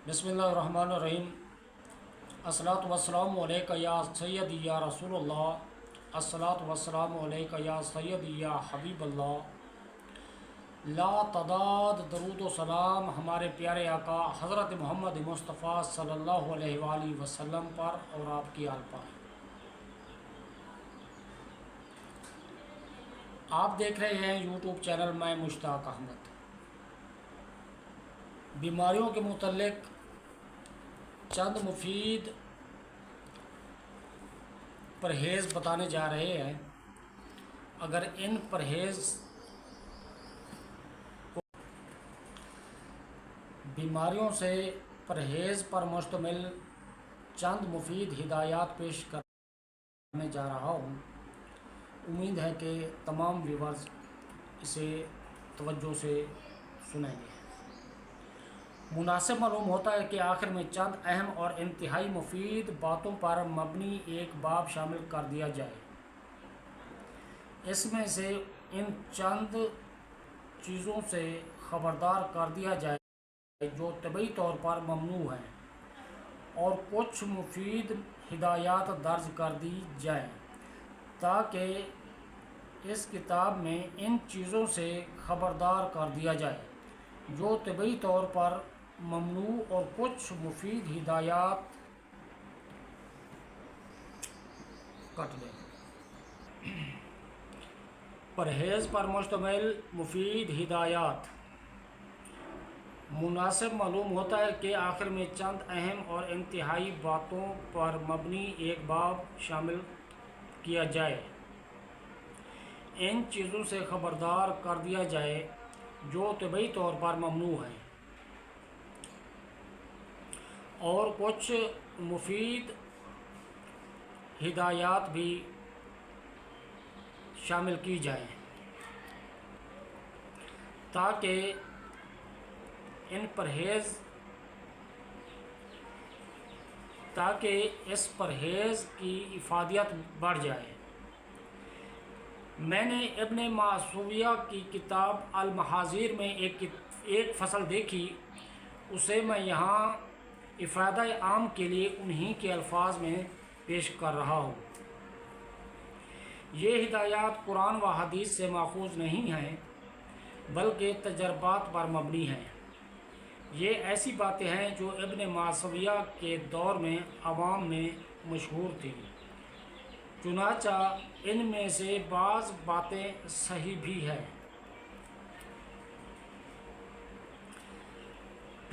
بسم اللہ الرحمن الرحیم۔ الصلاۃ والسلام علیک یا سیدی یا رسول اللہ، الصلاۃ والسلام علیک یا سیدی یا حبیب اللہ۔ لا تعداد درود و سلام ہمارے پیارے آقا حضرت محمد مصطفیٰ صلی اللہ علیہ وآلہ وسلم پر اور آپ کی آل پر۔ آپ دیکھ رہے ہیں یوٹیوب چینل میں مشتاق احمد۔ بیماریوں کے متعلق چند مفید پرہیز بتانے جا رہے ہیں۔ اگر ان بیماریوں سے پرہیز پر مشتمل چند مفید ہدایات پیش کرنے جا رہا ہوں، امید ہے کہ تمام ویورز اسے توجہ سے سنیں گے۔ مناسب معلوم ہوتا ہے کہ آخر میں چند اہم اور انتہائی مفید باتوں پر مبنی ایک باب شامل کر دیا جائے۔ اس میں سے ان چند چیزوں سے خبردار کر دیا جائے جو طبعی طور پر ممنوع ہیں، اور کچھ مفید ہدایات درج کر دی جائیں تاکہ اس کتاب میں ان چیزوں سے خبردار کر دیا جائے جو طبعی طور پر ممنوع، اور کچھ مفید ہدایات پرہیز پر مشتمل مفید ہدایات۔ مناسب معلوم ہوتا ہے کہ آخر میں چند اہم اور انتہائی باتوں پر مبنی ایک باب شامل کیا جائے۔ ان چیزوں سے خبردار کر دیا جائے جو طبعی طور پر ممنوع ہیں، اور کچھ مفید ہدایات بھی شامل کی جائیں تاکہ اس پرہیز کی افادیت بڑھ جائے۔ میں نے ابن معصویہ کی کتاب المحاذیر میں ایک فصل دیکھی، اسے میں یہاں افادہ عام کے لیے انہی کے الفاظ میں پیش کر رہا ہوں۔ یہ ہدایات قرآن و حدیث سے ماخوذ نہیں ہیں بلکہ تجربات پر مبنی ہیں۔ یہ ایسی باتیں ہیں جو ابن معصویہ کے دور میں عوام میں مشہور تھیں، چنانچہ ان میں سے بعض باتیں صحیح بھی ہیں۔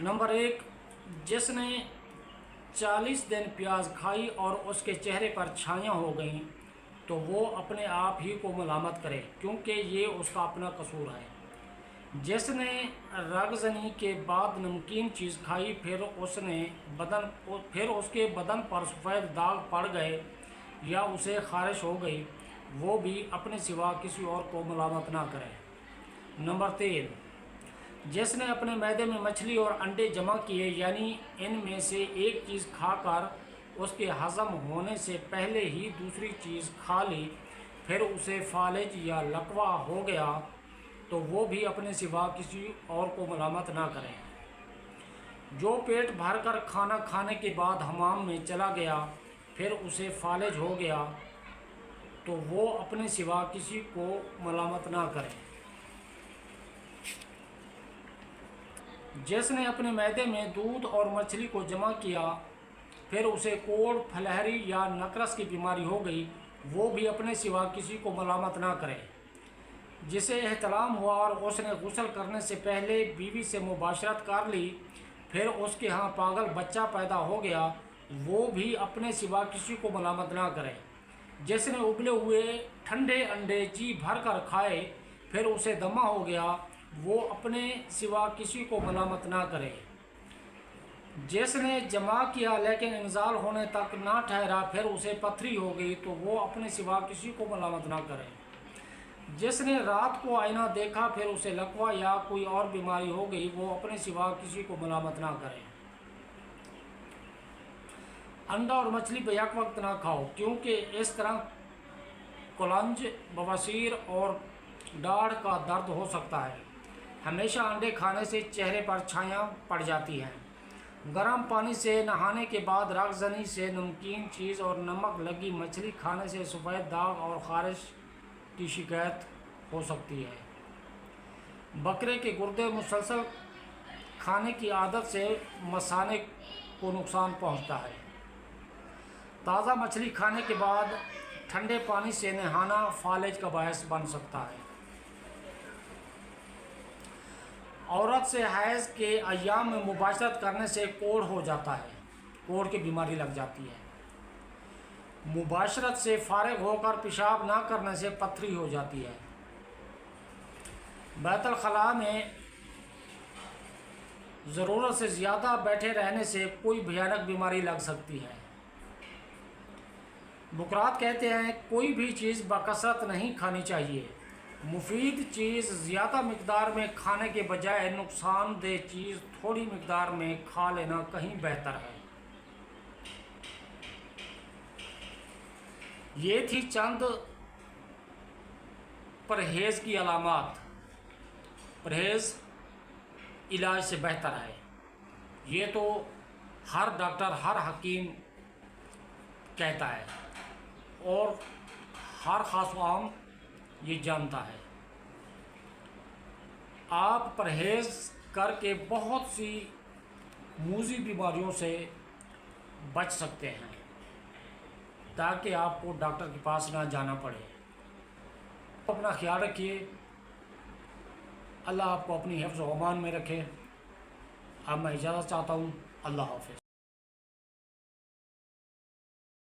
نمبر 1، جس نے 40 دن پیاز کھائی اور اس کے چہرے پر چھائیاں ہو گئیں تو وہ اپنے آپ ہی کو ملامت کرے، کیونکہ یہ اس کا اپنا قصور ہے۔ جس نے رگزنی کے بعد نمکین چیز کھائی پھر اس کے بدن پر سفید داغ پڑ گئے یا اسے خارش ہو گئی، وہ بھی اپنے سوا کسی اور کو ملامت نہ کرے۔ نمبر 3، جس نے اپنے معدے میں مچھلی اور انڈے جمع کیے، یعنی ان میں سے ایک چیز کھا کر اس کے ہضم ہونے سے پہلے ہی دوسری چیز کھا لی، پھر اسے فالج یا لقوہ ہو گیا، تو وہ بھی اپنے سوا کسی اور کو ملامت نہ کرے۔ جو پیٹ بھر کر کھانا کھانے کے بعد حمام میں چلا گیا پھر اسے فالج ہو گیا، تو وہ اپنے سوا کسی کو ملامت نہ کرے۔ جس نے اپنے معدے میں دودھ اور مچھلی کو جمع کیا پھر اسے کوڑ، پھلہری یا نقرس کی بیماری ہو گئی، وہ بھی اپنے سوا کسی کو ملامت نہ کرے۔ جسے احتلام ہوا اور اس نے غسل کرنے سے پہلے بیوی سے مباشرت کر لی، پھر اس کے ہاں پاگل بچہ پیدا ہو گیا، وہ بھی اپنے سوا کسی کو ملامت نہ کرے۔ جس نے ابلے ہوئے ٹھنڈے انڈے جی بھر کر کھائے پھر اسے دمہ ہو گیا، وہ اپنے سوا کسی کو ملامت نہ کرے۔ جس نے جمع کیا لیکن انزال ہونے تک نہ ٹھہرا پھر اسے پتھری ہو گئی، تو وہ اپنے سوا کسی کو ملامت نہ کرے۔ جس نے رات کو آئینہ دیکھا پھر اسے لقوہ یا کوئی اور بیماری ہو گئی، وہ اپنے سوا کسی کو ملامت نہ کرے۔ انڈا اور مچھلی بیک وقت نہ کھاؤ، کیونکہ اس طرح قولنج، بواسیر اور داڑھ کا درد ہو سکتا ہے۔ ہمیشہ انڈے کھانے سے چہرے پر چھائیاں پڑ جاتی ہیں۔ گرم پانی سے نہانے کے بعد رگ زنی سے نمکین چیز اور نمک لگی مچھلی کھانے سے سفید داغ اور خارش کی شکایت ہو سکتی ہے۔ بکرے کے گردے مسلسل کھانے کی عادت سے مثانے کو نقصان پہنچتا ہے۔ تازہ مچھلی کھانے کے بعد ٹھنڈے پانی سے نہانا فالج کا باعث بن سکتا ہے۔ عورت سے حیض کے ایام میں مباشرت کرنے سے کوڑھ ہو جاتا ہے، کوڑھ کی بیماری لگ جاتی ہے۔ مباشرت سے فارغ ہو کر پیشاب نہ کرنے سے پتھری ہو جاتی ہے۔ بیت الخلاء میں ضرورت سے زیادہ بیٹھے رہنے سے کوئی بھیانک بیماری لگ سکتی ہے۔ بکرات کہتے ہیں کوئی بھی چیز بکثرت نہیں کھانی چاہیے۔ مفید چیز زیادہ مقدار میں کھانے کے بجائے نقصان دہ چیز تھوڑی مقدار میں کھا لینا کہیں بہتر ہے۔ یہ تھی چند پرہیز کی علامات۔ پرہیز علاج سے بہتر ہے، یہ تو ہر ڈاکٹر ہر حکیم کہتا ہے اور ہر خاص و عام یہ جانتا ہے۔ آپ پرہیز کر کے بہت سی موذی بیماریوں سے بچ سکتے ہیں تاکہ آپ کو ڈاکٹر کے پاس نہ جانا پڑے۔ اپنا خیال رکھیے، اللہ آپ کو اپنی حفظ و امان میں رکھے۔ اب میں اجازت چاہتا ہوں، اللہ حافظ۔